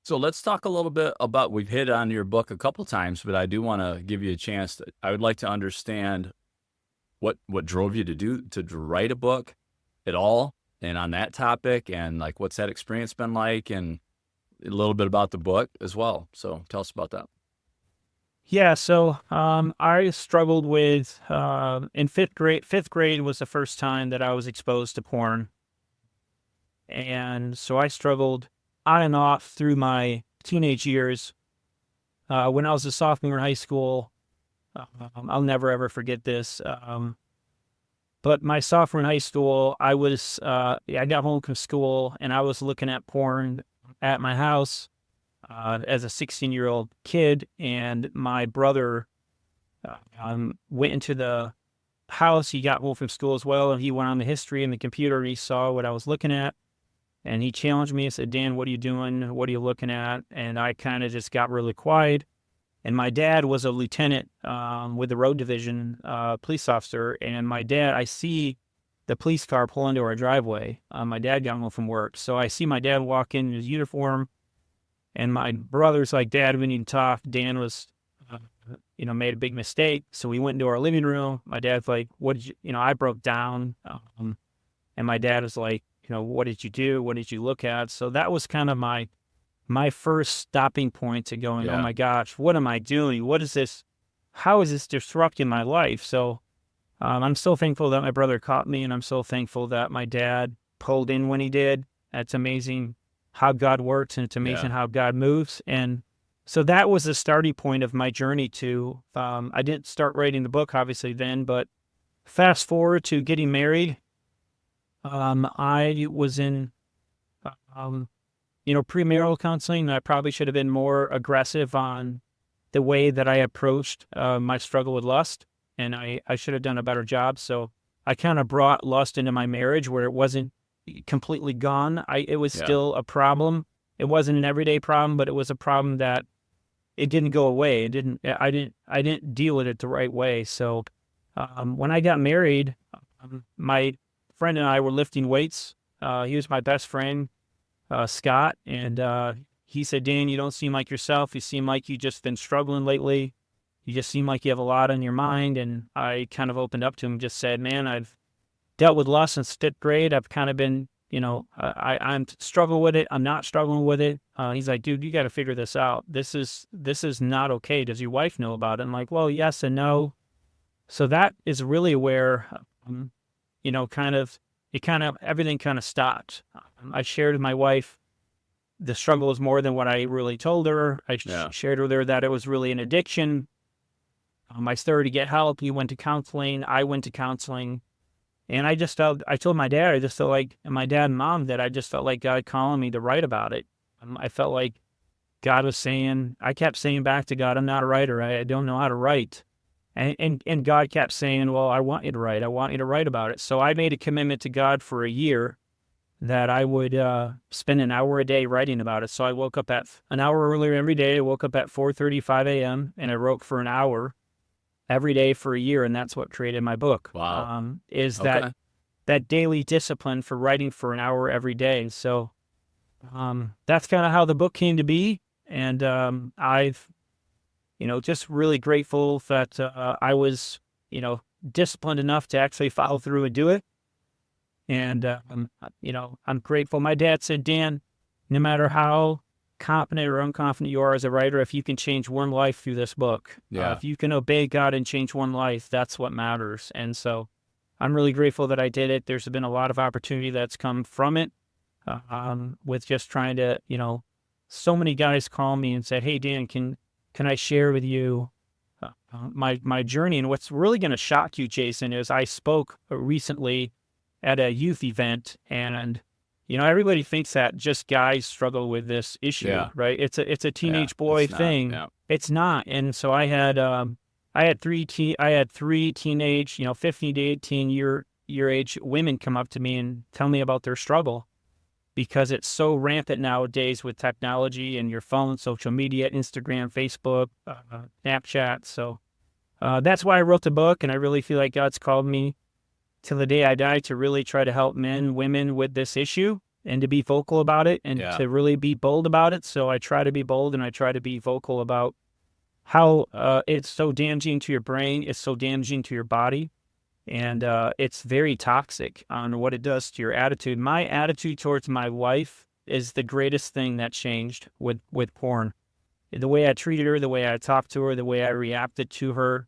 So let's talk a little bit about, we've hit on your book a couple times, but I do want to give you a chance. I would like to understand what drove you to write a book at all, and on that topic, and like what's that experience been like, and a little bit about the book as well. So tell us about that. Yeah, so I struggled with, in fifth grade was the first time that I was exposed to porn. And so I struggled on and off through my teenage years. When I was a sophomore in high school, I'll never ever forget this. But my sophomore in high school, I got home from school and I was looking at porn at my house as a 16-year-old kid, and my brother went into the house. He got home from school as well, and he went on the history in the computer, and he saw what I was looking at, and he challenged me and said, Dan, what are you doing? What are you looking at? And I kind of just got really quiet. And my dad was a lieutenant with the road division, police officer, and I see the police car pull into our driveway. My dad got home from work. So I see my dad walk in his uniform, and my brother's like, Dad, we need to talk. Dan was, made a big mistake. So we went into our living room. My dad's like, what did you, I broke down. And my dad was like, what did you do? What did you look at? So that was kind of my first stopping point to going, oh my gosh, what am I doing? What is this? How is this disrupting my life? So I'm so thankful that my brother caught me, and I'm so thankful that my dad pulled in when he did. It's amazing how God works, and it's amazing how God moves. And so that was the starting point of my journey to, I didn't start writing the book obviously then, but fast forward to getting married. I was in, premarital counseling. I probably should have been more aggressive on the way that I approached my struggle with lust, and I should have done a better job. So I kind of brought lust into my marriage where it wasn't completely gone. It was still a problem. It wasn't an everyday problem, but it was a problem that it didn't go away. I didn't deal with it the right way. So when I got married, my friend and I were lifting weights. He was my best friend, Scott, and he said, Dan, you don't seem like yourself. You seem like you just been struggling lately. You just seem like you have a lot on your mind. And I kind of opened up to him and just said, man, I've dealt with lust since fifth grade. I've kind of been, I'm struggling with it. I'm not struggling with it. He's like, dude, you got to figure this out. This is not okay. Does your wife know about it? I'm like, well, yes and no. So that is really where, everything kind of stopped. I shared with my wife the struggle was more than what I really told her. I shared with her that it was really an addiction. I started to get help. He went to counseling. I went to counseling. And I told my dad, and my dad and mom, that I just felt like God calling me to write about it. I felt like God was saying, I kept saying back to God, I'm not a writer. I don't know how to write. And God kept saying, well, I want you to write. I want you to write about it. So I made a commitment to God for a year that I would spend an hour a day writing about it. So I woke up at an hour earlier every day. I woke up at 4:35 a.m. and I wrote for an hour every day for a year, and that's what created my book. Wow. That daily discipline for writing for an hour every day. So that's kind of how the book came to be. And I've, just really grateful that I was, disciplined enough to actually follow through and do it. And, I'm grateful. My dad said, Dan, no matter how competent or unconfident you are as a writer, if you can change one life through this book, if you can obey God and change one life, that's what matters. And so I'm really grateful that I did it. There's been a lot of opportunity that's come from it, with just trying to, so many guys call me and said, hey, Dan, can I share with you my journey? And what's really going to shock you, Jason, is I spoke recently at a youth event, and everybody thinks that just guys struggle with this issue, right? It's a teenage boy thing. It's not. And so I had three teenage, 15 to 18 year age women come up to me and tell me about their struggle, because it's so rampant nowadays with technology and your phone, social media, Instagram, Facebook, Snapchat. So that's why I wrote the book, and I really feel like God's called me till the day I die to really try to help men, women with this issue, and to be vocal about it, and to really be bold about it. So I try to be bold, and I try to be vocal about how it's so damaging to your brain, it's so damaging to your body, and it's very toxic on what it does to your attitude. My attitude towards my wife is the greatest thing that changed with porn. The way I treated her, the way I talked to her, the way I reacted to her.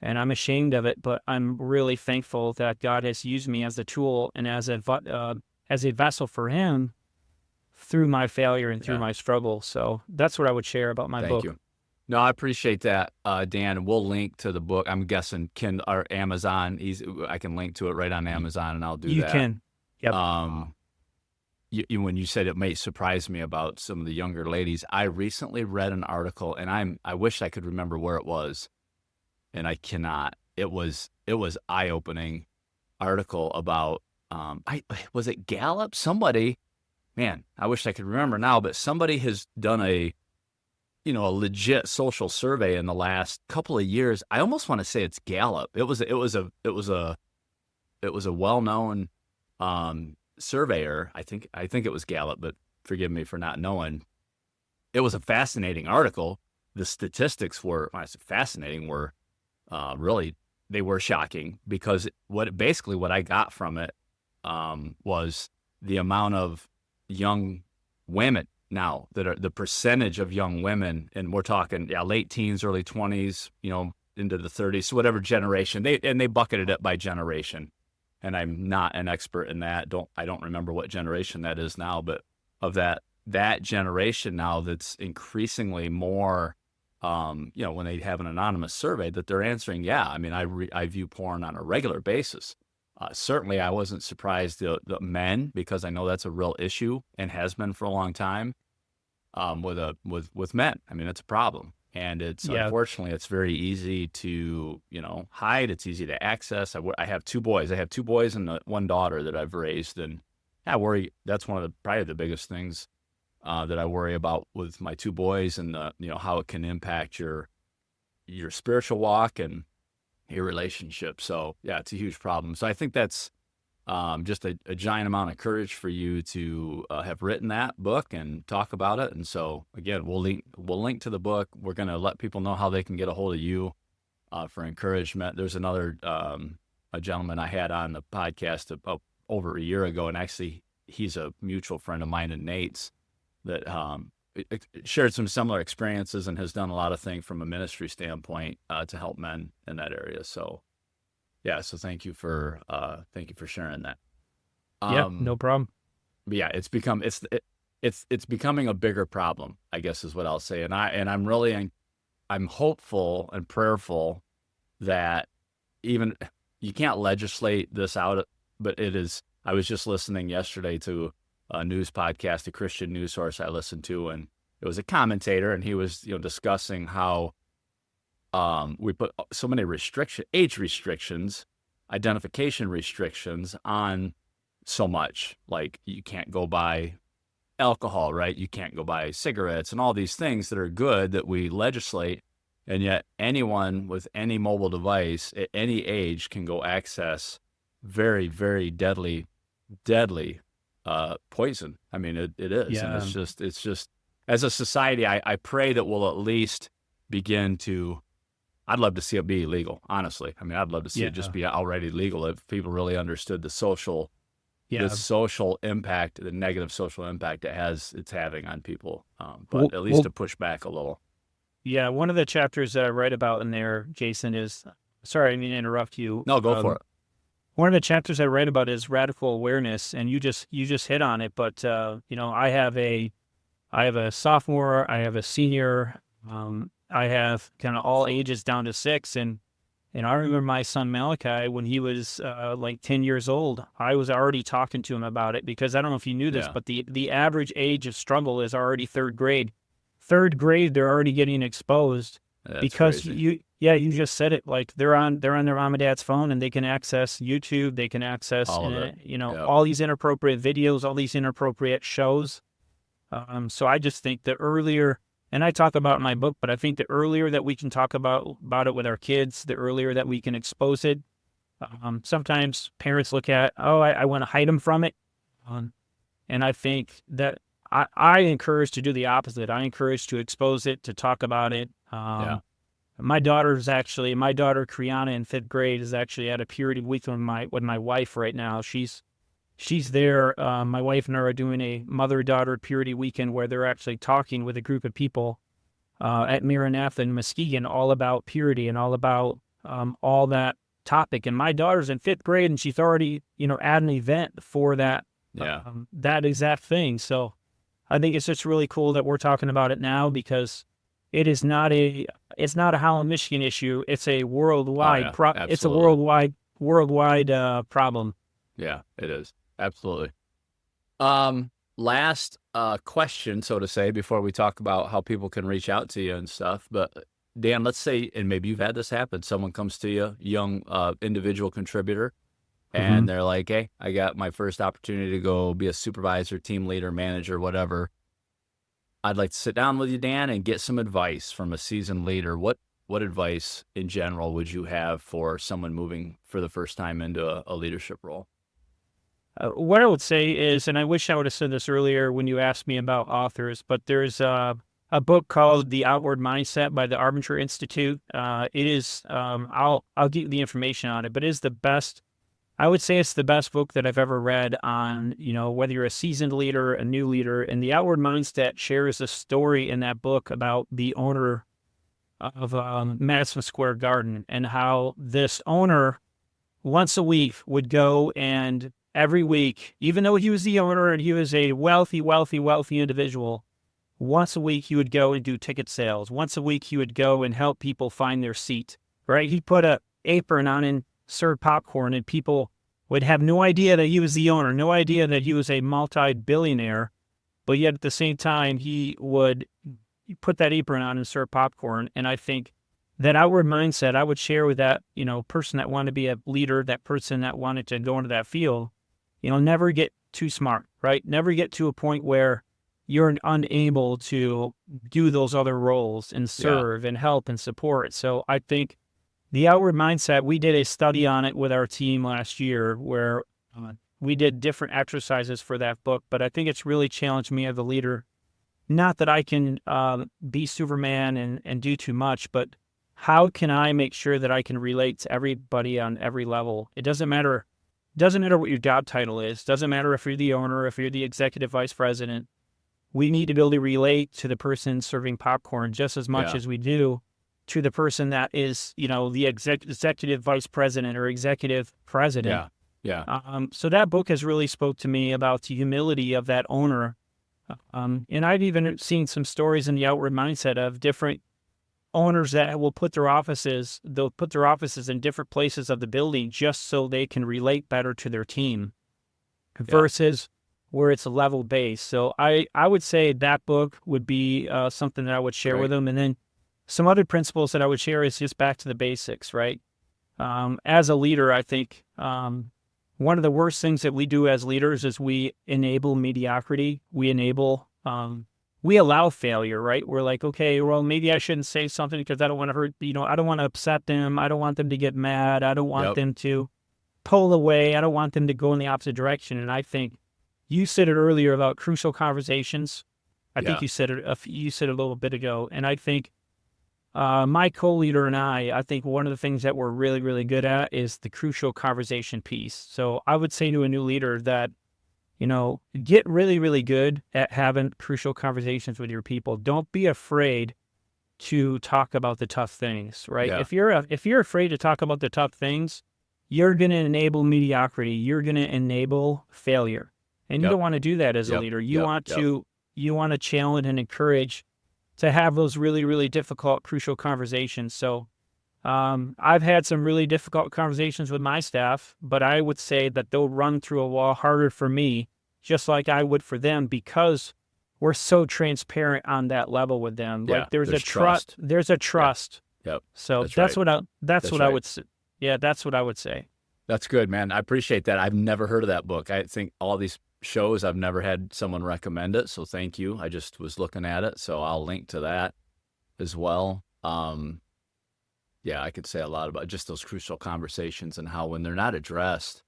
And I'm ashamed of it, but I'm really thankful that God has used me as a tool and as a vessel for Him through my failure and through my struggle. So that's what I would share about my book. Thank you. No, I appreciate that, Dan. We'll link to the book. I'm guessing or Amazon. I can link to it right on Amazon, and I'll do that. You can. Yep. When you said it may surprise me about some of the younger ladies, I recently read an article, and I wish I could remember where it was, and I cannot. It was eye-opening article about was it Gallup? Somebody, man, I wish I could remember now, but somebody has done a legit social survey in the last couple of years. I almost want to say it's Gallup. It was a well-known surveyor. I think it was Gallup, but forgive me for not knowing. It was a fascinating article. The statistics were, when I say fascinating, were really, they were shocking, because what I got from it was the amount of young women now that are the percentage of young women, and we're talking late teens, early 20s, into the 30s, so whatever generation they bucketed it by generation. And I'm not an expert in that. I don't remember what generation that is now, but of that generation now, that's increasingly more, when they have an anonymous survey, that they're answering, I view porn on a regular basis. Certainly, I wasn't surprised the men, because I know that's a real issue and has been for a long time with men. I mean, it's a problem, and it's unfortunately it's very easy to hide. It's easy to access. I have two boys. I have two boys and one daughter that I've raised, and I worry. That's one of probably the biggest things that I worry about with my two boys, and how it can impact your spiritual walk and your relationship. So it's a huge problem. So I think that's just a giant amount of courage for you to have written that book and talk about it. And so again, we'll link to the book. We're going to let people know how they can get a hold of you for encouragement. There's another a gentleman I had on the podcast over a year ago, and actually he's a mutual friend of mine and Nate's, that shared some similar experiences and has done a lot of things from a ministry standpoint to help men in that area. So, so thank you for sharing that. No problem. But it's becoming a bigger problem, I guess is what I'll say. And I'm hopeful and prayerful that even you can't legislate this out, but it is. I was just listening yesterday to a news podcast, a Christian news source I listened to, and it was a commentator, and he was discussing how we put so many age restrictions, identification restrictions on so much. Like you can't go buy alcohol, right? You can't go buy cigarettes and all these things that are good that we legislate. And yet anyone with any mobile device at any age can go access very, very deadly poison. I mean, it is. Yeah. And it's just as a society, I pray that we'll at least begin to, I'd love to see it be illegal, honestly. I mean, I'd love to see it just be already legal if people really understood the social impact, the negative social impact it's having on people. But at least to push back a little. Yeah, one of the chapters that I write about in there, Jason, is, sorry, I didn't mean to interrupt you. No, go for it. One of the chapters I write about is radical awareness, and you just hit on it. But I have a sophomore, I have a senior, I have kind of all ages down to 6, and I remember my son Malachi when he was like 10 years old. I was already talking to him about it because I don't know if you knew this, but the average age of struggle is already 3rd grade. 3rd grade, they're already getting exposed. That's because crazy. You just said it. Like they're on their mom and dad's phone, and they can access YouTube. They can access all these inappropriate videos, all these inappropriate shows. So I just think the earlier, and I talk about it in my book, but I think the earlier that we can talk about it with our kids, the earlier that we can expose it. Sometimes parents look at, I want to hide them from it, and I think that I encourage to do the opposite. I encourage to expose it, to talk about it. My daughter Kriana in 5th grade is actually at a purity week with my wife right now. She's there. My wife and I are doing a mother-daughter purity weekend where they're actually talking with a group of people at Maranatha in Muskegon all about purity and all about all that topic. And my daughter's in 5th grade, and she's already at an event for that that exact thing. So I think it's just really cool that we're talking about it now because it's not a Holland, Michigan issue. It's a worldwide it's a worldwide problem. Yeah, it is. Absolutely. Last question, so to say, before we talk about how people can reach out to you and stuff. But Dan, let's say, and maybe you've had this happen, someone comes to you, young individual contributor, and they're like, hey, I got my first opportunity to go be a supervisor, team leader, manager, whatever. I'd like to sit down with you, Dan, and get some advice from a seasoned leader. What advice in general would you have for someone moving for the first time into a leadership role? What I would say is, and I wish I would have said this earlier when you asked me about authors, but there's a book called The Outward Mindset by the Arbinger Institute. It is, I'll give you the information on it, but it is the best. I would say it's the best book that I've ever read on, whether you're a seasoned leader, a new leader. And The Outward Mindset shares a story in that book about the owner of Madison Square Garden and how this owner once a week would go and every week, even though he was the owner and he was a wealthy individual, once a week he would go and do ticket sales. Once a week he would go and help people find their seat, right? He'd put an apron on and serve popcorn, and people would have no idea that he was the owner, no idea that he was a multi-billionaire, but yet at the same time, he would put that apron on and serve popcorn. And I think that outward mindset I would share with that, person that wanted to be a leader, that person that wanted to go into that field, never get too smart, right? Never get to a point where you're unable to do those other roles and serve and help and support. So I think the outward mindset, we did a study on it with our team last year where we did different exercises for that book, but I think it's really challenged me as a leader. Not that I can be Superman and do too much, but how can I make sure that I can relate to everybody on every level? It doesn't matter what your job title is. Doesn't matter if you're the owner, if you're the executive vice president. We need to be able to relate to the person serving popcorn just as much as we do to the person that is, the executive vice president or executive president. So that book has really spoke to me about the humility of that owner And I've even seen some stories in the outward mindset of different owners that will put their offices, they'll put their offices in different places of the building just so they can relate better to their team versus where it's a level base. So I would say that book would be something that I would share with them. And then some other principles that I would share is just back to the basics, right? As a leader, I think one of the worst things that we do as leaders is we enable mediocrity. We allow failure, right? We're like, okay, well, maybe I shouldn't say something because I don't want to hurt, I don't want to upset them. I don't want them to get mad. I don't want them to pull away. I don't want them to go in the opposite direction. And I think you said it earlier about crucial conversations. I think you said it a little bit ago. And I think my co-leader and I think one of the things that we're really, really good at is the crucial conversation piece. So I would say to a new leader that, get really, really good at having crucial conversations with your people. Don't be afraid to talk about the tough things, right? Yeah. If you're afraid to talk about the tough things, you're going to enable mediocrity. You're going to enable failure. And you don't want to do that as a leader. You want to challenge and encourage to have those really, really difficult, crucial conversations. So I've had some really difficult conversations with my staff, but I would say that they'll run through a wall harder for me, just like I would for them, because we're so transparent on that level with them. Yeah, like there's a trust. There's a trust. Yep. So that's what I would say. Yeah, that's what I would say. That's good, man. I appreciate that. I've never heard of that book. I think all these shows, I've never had someone recommend it. So thank you. I just was looking at it. So I'll link to that as well. I could say a lot about just those crucial conversations and how when they're not addressed,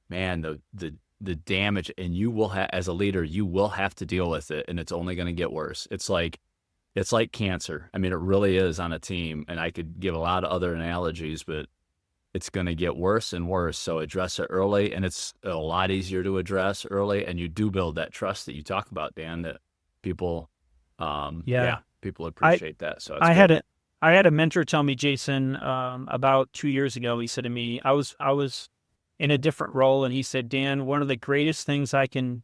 man, the damage, and you will have, as a leader, you will have to deal with it, and it's only going to get worse. It's like cancer. I mean, it really is on a team, and I could give a lot of other analogies, but it's going to get worse and worse. So address it early, and it's a lot easier to address early, and you do build that trust that you talk about, Dan, that people, people appreciate that. So I had a mentor tell me, Jason, about 2 years ago. He said to me, I was in a different role, and he said, Dan, two greatest things I can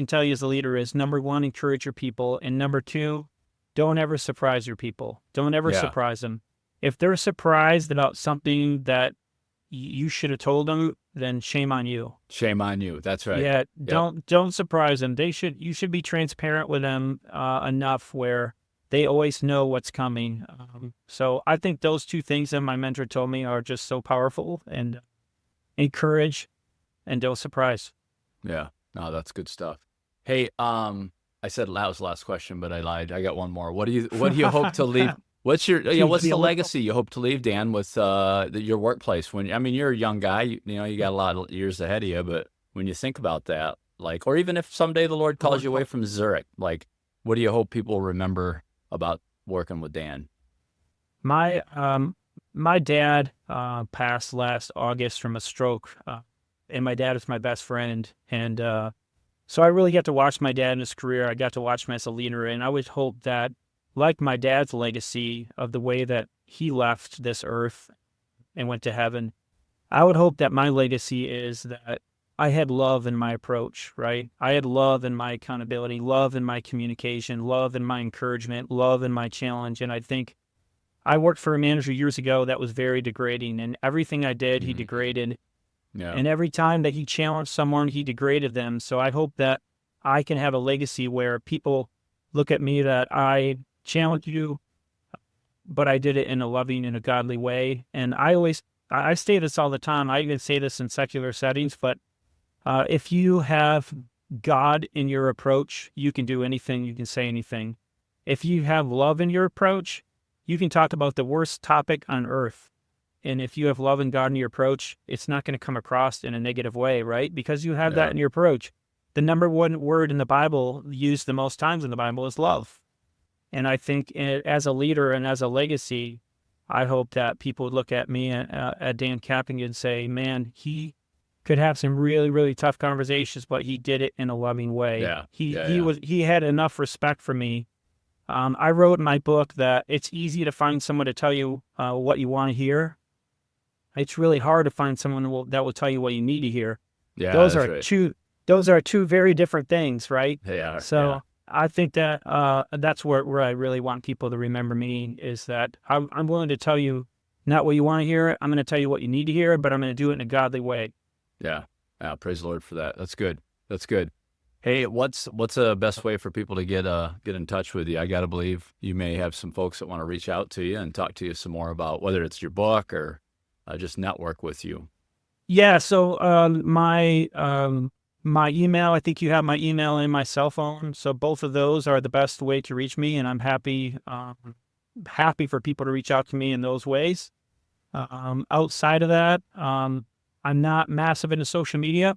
tell you as a leader is, number one, encourage your people, and number two, don't ever surprise your people. Don't ever surprise them. If they're surprised about something that you should have told them, then shame on you. Shame on you. That's right. Yeah. Don't surprise them. You should be transparent with them enough where they always know what's coming. So I think those two things that my mentor told me are just so powerful, and encourage and don't surprise. Yeah. No, that's good stuff. Hey, I said that was the last question, but I lied. I got one more. What do you hope to leave? What's the legacy you hope to leave, Dan, with your workplace? You're a young guy, you got a lot of years ahead of you, but when you think about that, or even if someday the Lord calls you away from Zurich, what do you hope people remember about working with Dan? My dad passed last August from a stroke, and my dad is my best friend. And so I really got to watch my dad in his career. I got to watch him as a leader, and I would hope that, like my dad's legacy of the way that he left this earth and went to heaven, I would hope that my legacy is that I had love in my approach, right? I had love in my accountability, love in my communication, love in my encouragement, love in my challenge. And I think I worked for a manager years ago that was very degrading, and everything I did, he degraded. Yeah. And every time that he challenged someone, he degraded them. So I hope that I can have a legacy where people look at me that I challenged you, but I did it in a loving and a godly way. And I say this all the time. I even say this in secular settings, but if you have God in your approach, you can do anything, you can say anything. If you have love in your approach, you can talk about the worst topic on earth. And if you have love and God in your approach, it's not going to come across in a negative way, right? Because you have that in your approach. The number one word in the Bible, used the most times in the Bible, is love. And I think as a leader and as a legacy, I hope that people would look at me, at Dan Kapenga, and say, man, he could have some really, really tough conversations, but he did it in a loving way. Yeah. He had enough respect for me. I wrote in my book that it's easy to find someone to tell you what you want to hear. It's really hard to find someone that will tell you what you need to hear. Yeah, those are right. those are two very different things, right? They are. So Yeah. I think that that's where I really want people to remember me, is that I'm willing to tell you not what you want to hear. I'm going to tell you what you need to hear, but I'm going to do it in a godly way. Yeah. Yeah. Praise the Lord for that. That's good. That's good. Hey, what's the best way for people to get in touch with you? I got to believe you may have some folks that want to reach out to you and talk to you some more about whether it's your book or just network with you. Yeah. So my email, I think you have my email and my cell phone. So both of those are the best way to reach me, and I'm happy for people to reach out to me in those ways. Outside of that, I'm not massive into social media,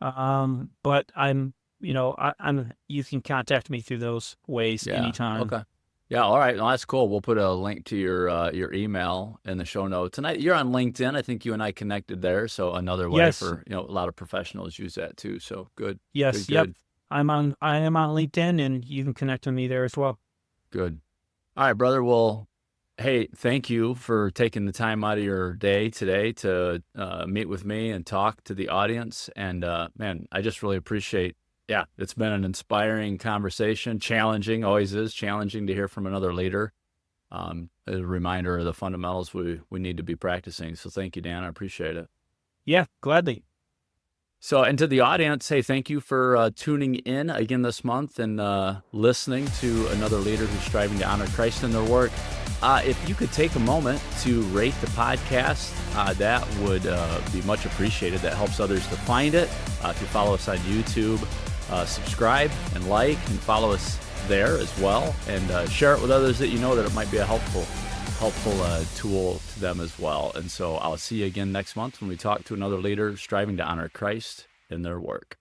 but I'm you can contact me through those ways anytime. Okay. Yeah. All right. Well, that's cool. We'll put a link to your email in the show notes. Tonight, you're on LinkedIn. I think you and I connected there. So another way Yes. for, a lot of professionals use that too. So good. Yes. Good, Yep. good. I am on LinkedIn, and you can connect with me there as well. Good. All right, brother. Well, hey, thank you for taking the time out of your day today to meet with me and talk to the audience. And man, I just really appreciate. Yeah, it's been an inspiring conversation. Challenging, always is challenging to hear from another leader. A reminder of the fundamentals we need to be practicing. So thank you, Dan. I appreciate it. Yeah, gladly. So, and to the audience, hey, thank you for tuning in again this month and listening to another leader who's striving to honor Christ in their work. If you could take a moment to rate the podcast, that would be much appreciated. That helps others to find it. If you follow us on YouTube, subscribe and like and follow us there as well, and share it with others that you know that it might be a helpful tool to them as well. And so I'll see you again next month when we talk to another leader striving to honor Christ in their work.